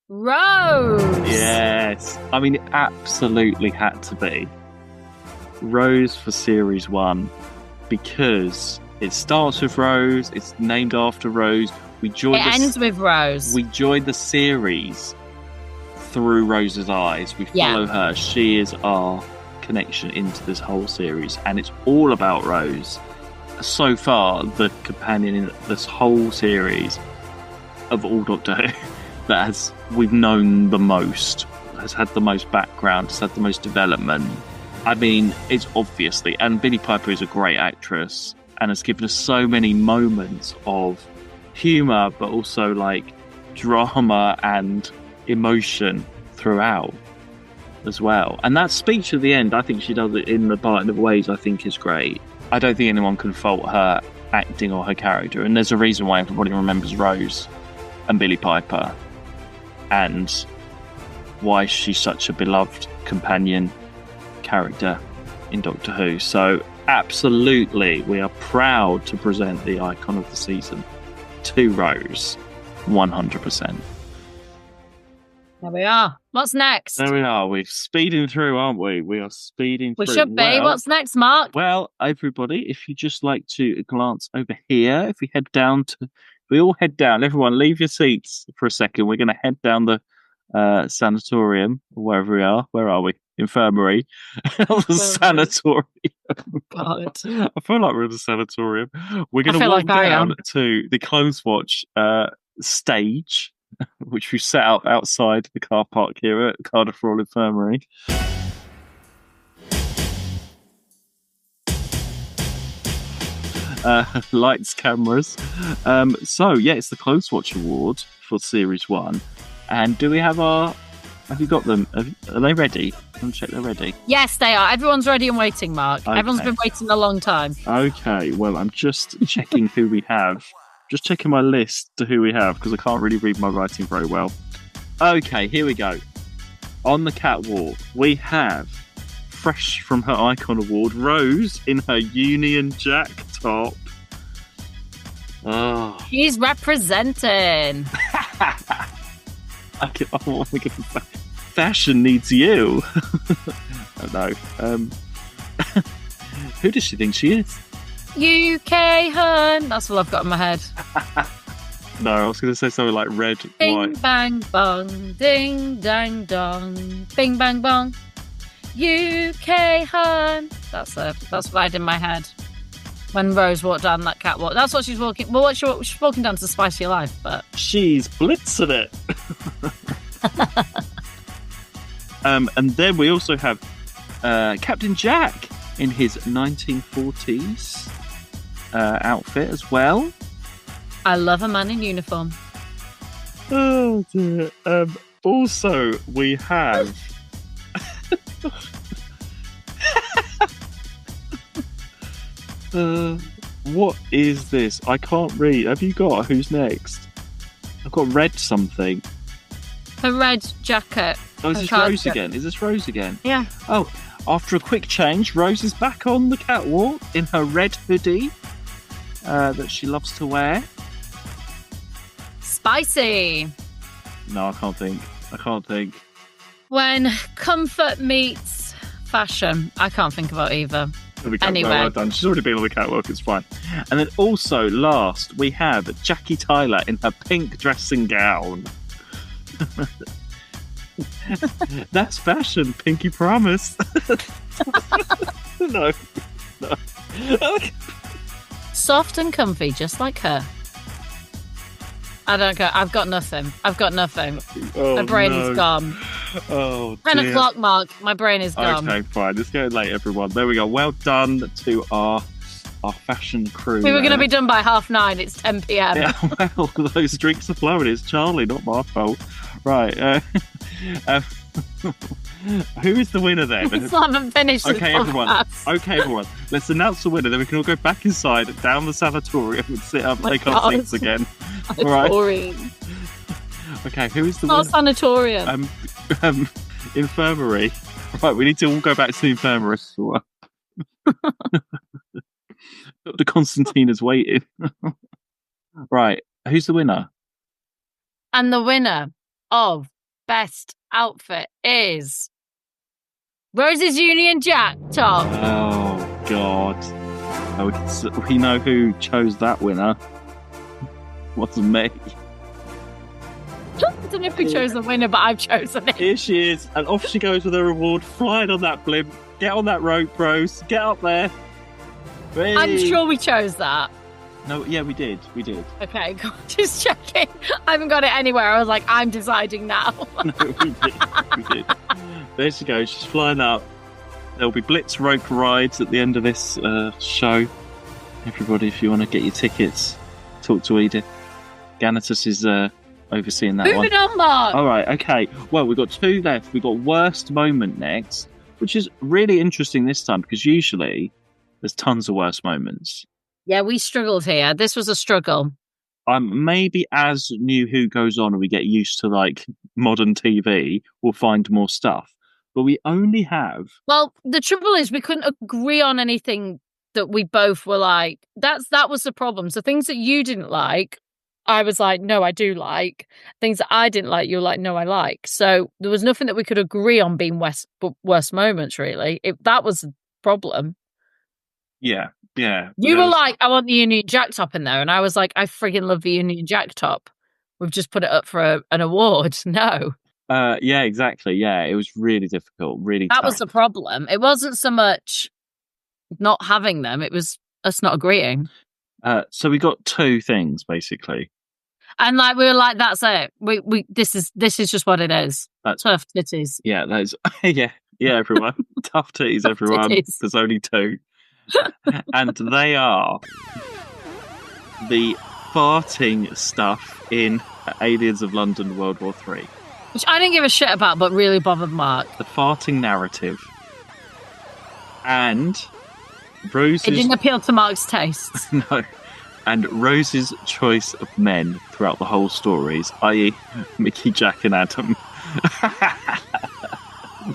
Rose. Yes. I mean, it absolutely had to be Rose for Series 1 because it starts with Rose, it's named after Rose. It ends with Rose. We join the series through Rose's eyes. We follow her. She is our connection into this whole series, and it's all about Rose. So far, the companion in this whole series of all Doctor Who that we've known the most, has had the most background, has had the most development. I mean, it's obviously, and Billie Piper is a great actress and has given us so many moments of humour, but also like drama and emotion throughout as well. And that speech at the end, I think she does it in the part of ways I think is great. I don't think anyone can fault her acting or her character, and there's a reason why everybody remembers Rose and Billie Piper and why she's such a beloved companion character in Doctor Who. So absolutely, we are proud to present the Icon of the season to Rose, 100%. There we are. What's next? There we are. We're speeding through, aren't we? We are speeding through. We should be. Well, What's next, Mark? Well, everybody, if you just like to glance over here, if we head down to, we all head down. Everyone, leave your seats for a second. We're going to head down the sanatorium, or wherever we are. Where are we? Infirmary. The sanatorium. God. I feel like we're in the sanatorium. We're going to walk down to the Clothes Watch stage, which we set up outside the car park here at Cardiff Royal Infirmary. Lights, cameras. So, yeah, it's the Clothes Watch Award for Series 1. And do we have our... Have you got them? Are they ready? Let me check they're ready. Yes, they are. Everyone's ready and waiting, Mark. Okay. Everyone's been waiting a long time. Okay, well, I'm just checking who we have. Just checking my list to who we have, because I can't really read my writing very well. Okay, here we go. On the catwalk, we have, fresh from her Icon Award, Rose in her Union Jack top. Oh. She's representing. Fashion needs you. I don't know. Who does she think she is? UK hun. That's all I've got in my head. No, I was going to say something like red, Bing, white. bang, bong. Ding, dang, dong. Bing, bang, bong. UK hun. That's what I had in my head when Rose walked down that catwalk. That's what she's walking. Well, she's walking down to the Spicy Life, but she's blitzing it. And then we also have Captain Jack in his 1940s outfit as well. I love a man in uniform. Oh dear. Also, we have what is this? I can't read. Have you got who's next? I've got red something. Her red jacket. Oh, is this Rose again? Is this Rose again? Yeah. Oh, after a quick change, Rose is back on the catwalk in her red hoodie that she loves to wear. Spicy. No, I can't think. When comfort meets fashion. I can't think about either. Anyway. Well done. She's already been on the catwalk, it's fine. And then also, last, we have Jackie Tyler in her pink dressing gown. That's fashion, pinky promise. No. Soft and comfy, just like her. I don't go. I've got nothing. Oh, my brain is gone. Oh, 10 dear. o'clock mark. My brain is gone. Okay, fine. It's getting late, everyone. There we go. Well done to our fashion crew. We were going to be done by 9:30. It's 10 p.m. Yeah, well, those drinks are flowing. It's Charlie, not my fault. Right. Who is the winner then? We still haven't finished. Okay, everyone. Let's announce the winner. Then we can all go back inside, down the sanatorium, and sit up, take our seats again. All right. Okay, who is the winner? Sanatorium. Infirmary. Right, we need to all go back to the infirmary. Dr. Constantine is waiting. Right, who's the winner? And the winner of Best Outfit is Rose's Union Jack top. Oh, God. We know who chose that winner. Wasn't me. I don't know if we chose the winner, but I've chosen it. Here she is, and off she goes with her reward, flying on that blimp. Get on that rope, Rose. Get up there. Hey. I'm sure we chose that. No, yeah, we did. Okay, just checking. I haven't got it anywhere. I was like, I'm deciding now. No, we did. There she goes. She's flying up. There'll be Blitz rope rides at the end of this show. Everybody, if you want to get your tickets, talk to Edith. Ganatus is overseeing that one. Moving on, Mark. All right, okay. Well, we've got 2 left. We've got Worst Moment next, which is really interesting this time because usually there's tons of worst moments. Yeah, we struggled here. This was a struggle. Maybe as New Who goes on and we get used to like modern TV, we'll find more stuff. But we only have... Well, the trouble is we couldn't agree on anything that we both were like. That was the problem. So things that you didn't like, I was like, no, I do like. Things that I didn't like, you were like, no, I like. So there was nothing that we could agree on being worst moments, really. That was the problem. Yeah. You were like, I want the Union Jack top in there. And I was like, I friggin' love the Union Jack top. We've just put it up for an award. No. Yeah, exactly. Yeah, it was really difficult. Really tough. That was the problem. It wasn't so much not having them. It was us not agreeing. So we got 2 things, basically. And like we were like, that's it. This is just what it is. That's tough titties. Yeah, that is. Yeah, everyone. Tough titties, everyone. Titties. There's only 2. And they are the farting stuff in Aliens of London World War III. Which I didn't give a shit about, but really bothered Mark. The farting narrative. And Rose's... It didn't appeal to Mark's tastes. No. And Rose's choice of men throughout the whole stories, i.e. Mickey, Jack and Adam.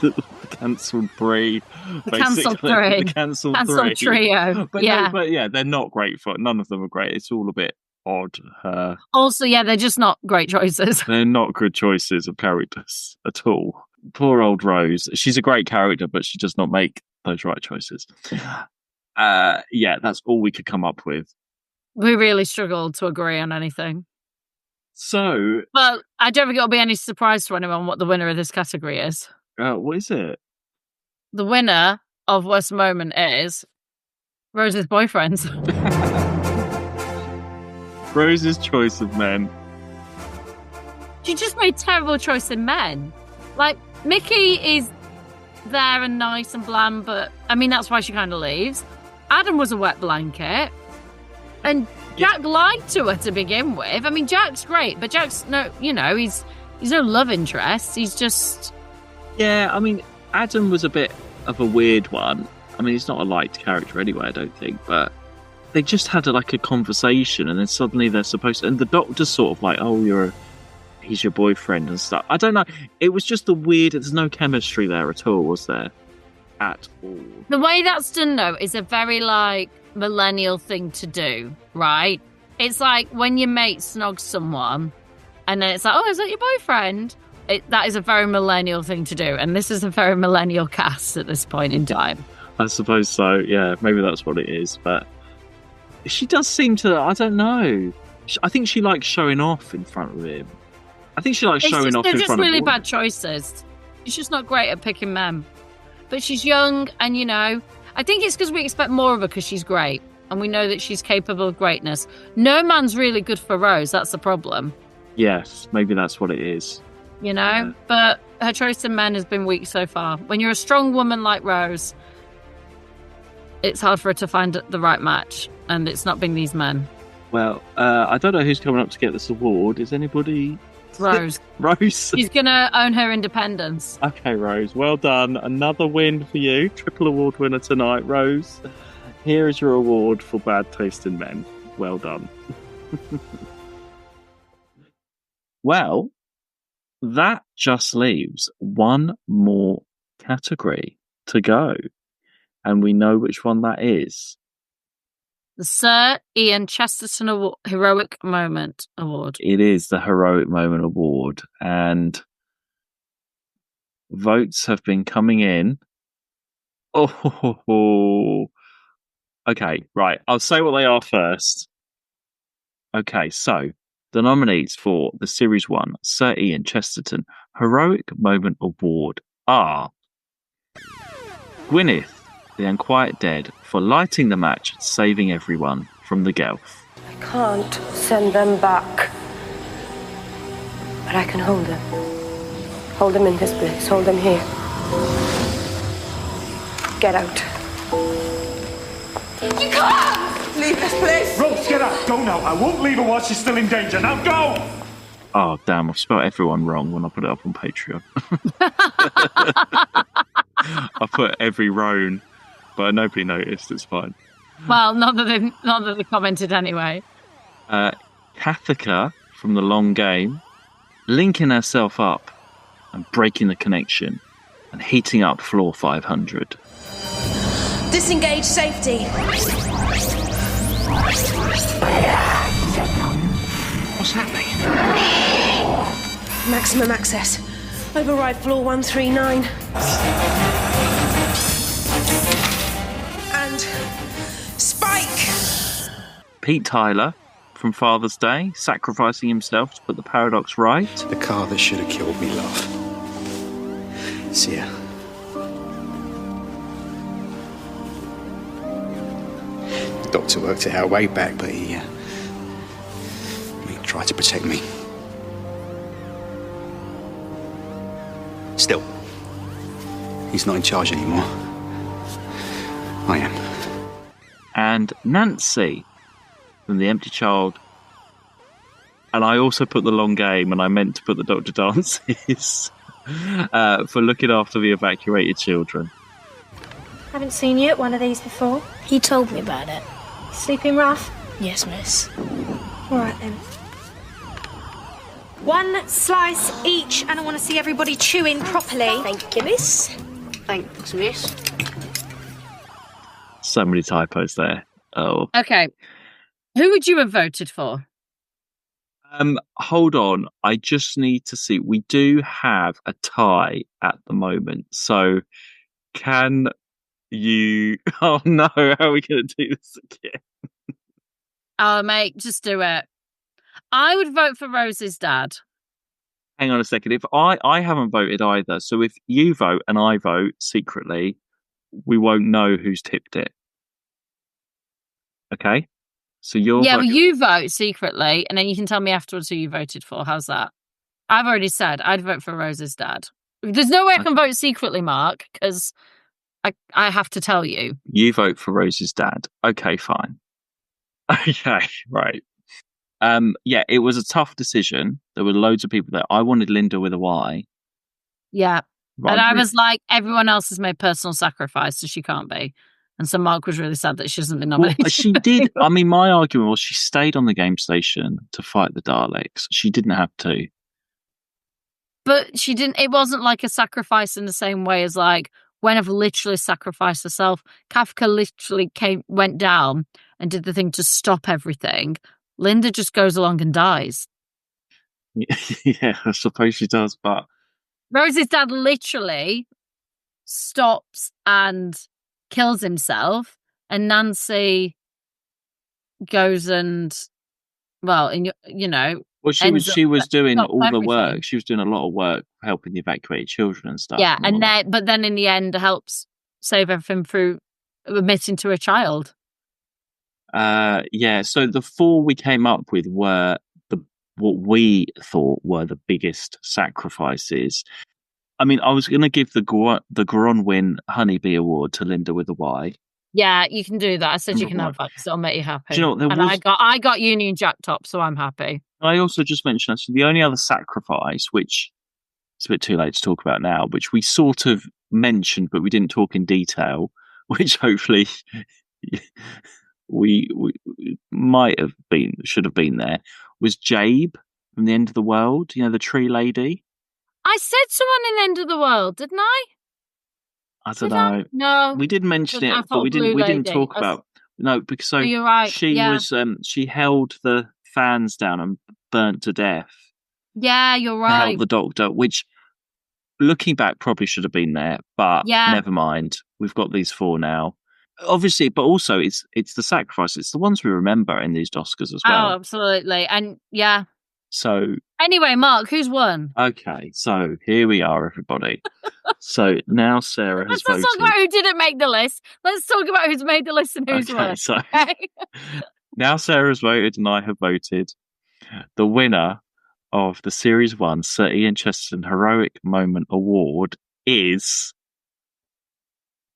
The cancelled 3. The cancelled 3. The cancelled 3. Cancelled trio. But yeah. No, but yeah, they're not great for... None of them are great. It's all a bit odd. Also, yeah, they're just not great choices. They're not good choices of characters at all. Poor old Rose. She's a great character, but she does not make those right choices. Yeah, that's all we could come up with. We really struggled to agree on anything. So... Well, I don't think it'll be any surprise to anyone what the winner of this category is. What is it? The winner of Worst Moment is Rose's boyfriends. Rose's choice of men. She just made terrible choice in men. Like, Mickey is there and nice and bland, but I mean, that's why she kind of leaves. Adam was a wet blanket. And Jack lied to her to begin with. I mean, Jack's great, but Jack's no, he's no love interest. He's just... Yeah, I mean, Adam was a bit of a weird one. I mean, he's not a liked character anyway, I don't think, but they just had a conversation and then suddenly they're supposed to... And the doctor's sort of like, oh, he's your boyfriend and stuff. I don't know. It was just the weird... There's no chemistry there at all, was there? At all. The way that's done, though, is a very, millennial thing to do, right? It's like when your mate snogs someone and then it's like, oh, is that your boyfriend? that is a very millennial thing to do, and this is a very millennial cast at this point in time. I suppose so. Yeah, maybe that's what it is. But she does seem to. I don't know. I think she likes showing off in front of him. I think she likes showing off in front of him. They're just really bad choices. She's just not great at picking men. But she's young, and I think it's because we expect more of her because she's great, and we know that she's capable of greatness. No man's really good for Rose. That's the problem. Yes, maybe that's what it is. Yeah. But her choice in men has been weak so far. When you're a strong woman like Rose, it's hard for her to find the right match, and it's not been these men. Well, I don't know who's coming up to get this award. Is anybody? Rose. Rose. She's going to own her independence. Okay, Rose. Well done. Another win for you. Triple award winner tonight, Rose. Here is your award for bad taste in men. Well done. Well, that just leaves one more category to go. And we know which one that is. The Sir Ian Chesterton Heroic Moment Award. It is the Heroic Moment Award. And votes have been coming in. Oh, okay, right. I'll say what they are first. Okay, so the nominees for the Series 1 Sir Ian Chesterton Heroic Moment Award are Gwyneth, the Unquiet Dead, for lighting the match and saving everyone from the Gelf. I can't send them back. But I can hold them. Hold them in this place. Hold them here. Get out. You can't! Leave this place! Rose, get out! Go now! I won't leave her while she's still in danger. Now go! Oh, damn, I've spelled everyone wrong when I put it up on Patreon. I put every Roan, but nobody noticed. It's fine. Well, not that they commented anyway. Kathika from The Long Game, linking herself up and breaking the connection and heating up floor 500. Disengage safety. What's happening? Maximum access. Override floor 139. And Spike! Pete Tyler from Father's Day, sacrificing himself to put the paradox right. The car that should have killed me, love. See ya. The doctor worked it out way back, but he tried to protect me. Still, he's not in charge anymore. I am. And Nancy from The Empty Child. And I also put The Long Game, and I meant to put the Dr. Dances for looking after the evacuated children. Haven't seen you at one of these before. He told me about it. Sleeping rough? Yes, miss. All right, then. One slice each, and I want to see everybody chewing properly. Thank you, miss. Thanks, miss. So many typos there. Oh. Okay. Who would you have voted for? Hold on. I just need to see. We do have a tie at the moment. So can you... Oh no, how are we going to do this again? Oh, mate, just do it. I would vote for Rose's dad. Hang on a second. If I haven't voted either, so if you vote and I vote secretly, we won't know who's tipped it. Okay? So you're but you vote secretly, and then you can tell me afterwards who you voted for. How's that? I've already said I'd vote for Rose's dad. There's no way I can vote secretly, Mark, because I have to tell you. You vote for Rose's dad. Okay, fine. Okay, right. Yeah, it was a tough decision. There were loads of people there. I wanted Linda with a Y. Yeah. Right, and I was like, everyone else has made personal sacrifice, so she can't be. And so Mark was really sad that she hasn't been nominated. Well, she did. I mean, my argument was she stayed on the game station to fight the Daleks. She didn't have to. But she didn't. It wasn't like a sacrifice in the same way as like Gweneth literally sacrificed herself. Kafka literally went down and did the thing to stop everything. Linda just goes along and dies. Yeah, I suppose she does. But Rose's dad literally stops and kills himself, and Nancy goes and, well, Well, she was doing all the everything. work. She was doing a lot of work helping the evacuated children and stuff. Yeah, but then in the end helps save everything through admitting to a child. So the 4 we came up with were what we thought were the biggest sacrifices. I mean, I was going to give the Gronwyn Honeybee Award to Linda with a Y. Yeah, you can do that. I said you can have that because it'll make you happy. Do you know what, I got Union Jack Top, so I'm happy. I also just mentioned actually the only other sacrifice, which it's a bit too late to talk about now, which we sort of mentioned but we didn't talk in detail, which hopefully we should have been there, was Jabe from The End of the World. You know, the tree lady. I said someone in The End of the World, didn't I? I don't know. No, we did mention it, but we didn't talk about. No, because you're right. She held the fans down and burnt to death. Yeah, you're right. Help the doctor, which looking back probably should have been there, but never mind. We've got these 4 now. Obviously, but also it's the sacrifice. It's the ones we remember in these Doscars as well. Oh, absolutely. And yeah. So anyway, Mark, who's won? Okay, so here we are, everybody. So now Sarah has voted. Let's talk about who didn't make the list. Let's talk about who's made the list and who's won. So now Sarah has voted and I have voted. The winner of the Series 1 Sir Ian Chesterton Heroic Moment Award is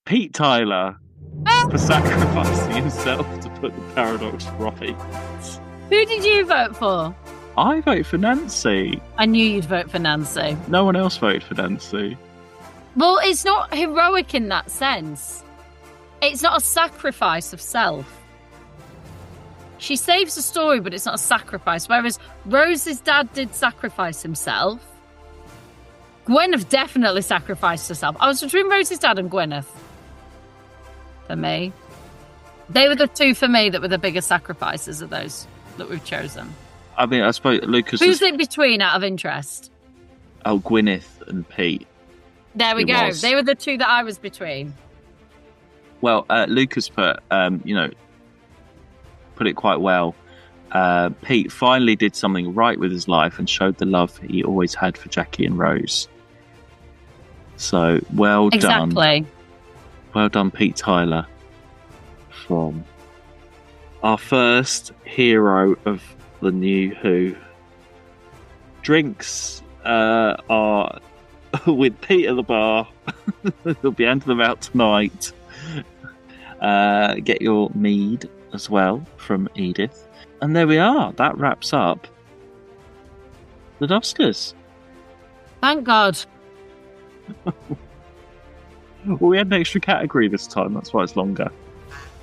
Pete Tyler for sacrificing himself to put the paradox right. Who did you vote for? I vote for Nancy. I knew you'd vote for Nancy. No one else voted for Nancy. Well, it's not heroic in that sense. It's not a sacrifice of self. She saves the story, but it's not a sacrifice. Whereas Rose's dad did sacrifice himself. Gwyneth definitely sacrificed herself. I was between Rose's dad and Gwyneth. For me. They were the 2 for me that were the biggest sacrifices of those that we've chosen. I mean, I suppose Lucas... Who's it between, out of interest? Oh, Gwyneth and Pete. There we go. They were the 2 that I was between. Well, Lucas put it quite well. Pete finally did something right with his life and showed the love he always had for Jackie and Rose. So, well done. Exactly. Well done, Pete Tyler. From our first hero of the new Who. Drinks are with Pete at the bar. They'll be handing them out tonight. Get your mead as well from Edith. And there we are. That wraps up the Doscars. Thank God. Well, we had an extra category this time. That's why it's longer.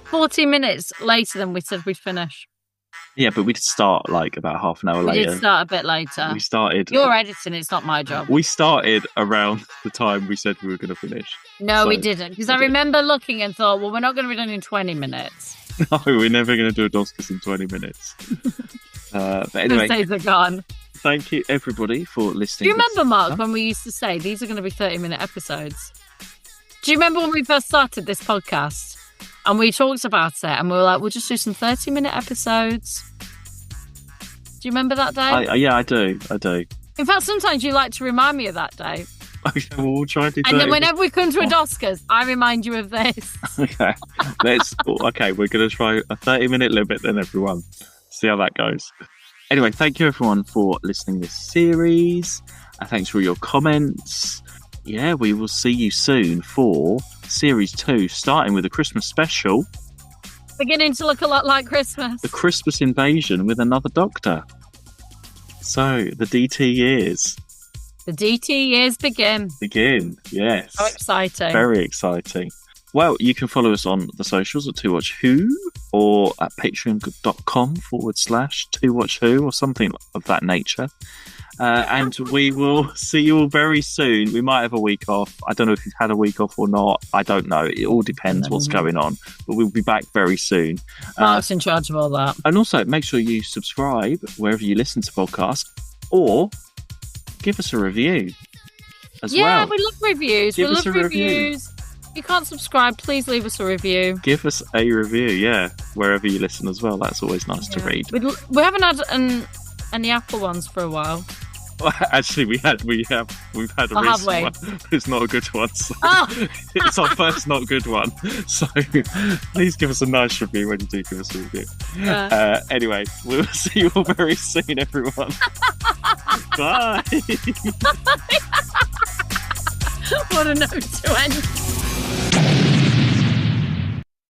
40 minutes later than we said we'd finish. Yeah, but we did start like about half an hour later. We did start a bit later. We started... You're editing, it's not my job. We started around the time we said we were going to finish. No, we didn't. Because I remember looking and thought, well, we're not going to be done in 20 minutes. No, we're never going to do a Doscars in 20 minutes. But anyway... The days are gone. Thank you, everybody, for listening. Do you remember, Mark, when we used to say these are going to be 30-minute episodes? Do you remember when we first started this podcast? And we talked about it and we were like, we'll just do some 30-minute episodes. Do you remember that day? Yeah, I do. In fact, sometimes you like to remind me of that day. Okay, well, we'll try and do 30. And then whenever we come to a Doscars, I remind you of this. Okay, we're going to try a 30-minute limit then, everyone. See how that goes. Anyway, thank you, everyone, for listening to this series. Thanks for your comments. Yeah, we will see you soon for Series 2, starting with a Christmas special. Beginning to look a lot like Christmas. The Christmas invasion with another Doctor. So, the DT years. The DT years begin. Yes. So exciting. Very exciting. Well, you can follow us on the socials at 2WatchWho or at patreon.com/2WatchWho or something of that nature. And we will see you all very soon. We might have a week off. I don't know if you've had a week off or not. I don't know. It all depends what's going on. But we'll be back very soon. Mark's in charge of all that. And also, make sure you subscribe wherever you listen to podcasts or give us a review. as Yeah, well. we love reviews. Give we us love a review. reviews. If you can't subscribe, please leave us a review. Give us a review, yeah, wherever you listen as well. That's always nice to read. We haven't had any Apple ones for a while. Well, actually, we've had a recent one. It's not a good one. So it's our first not good one. So please give us a nice review when you do give us a review. Anyway, we'll see you all very soon, everyone. Bye. What a note to end.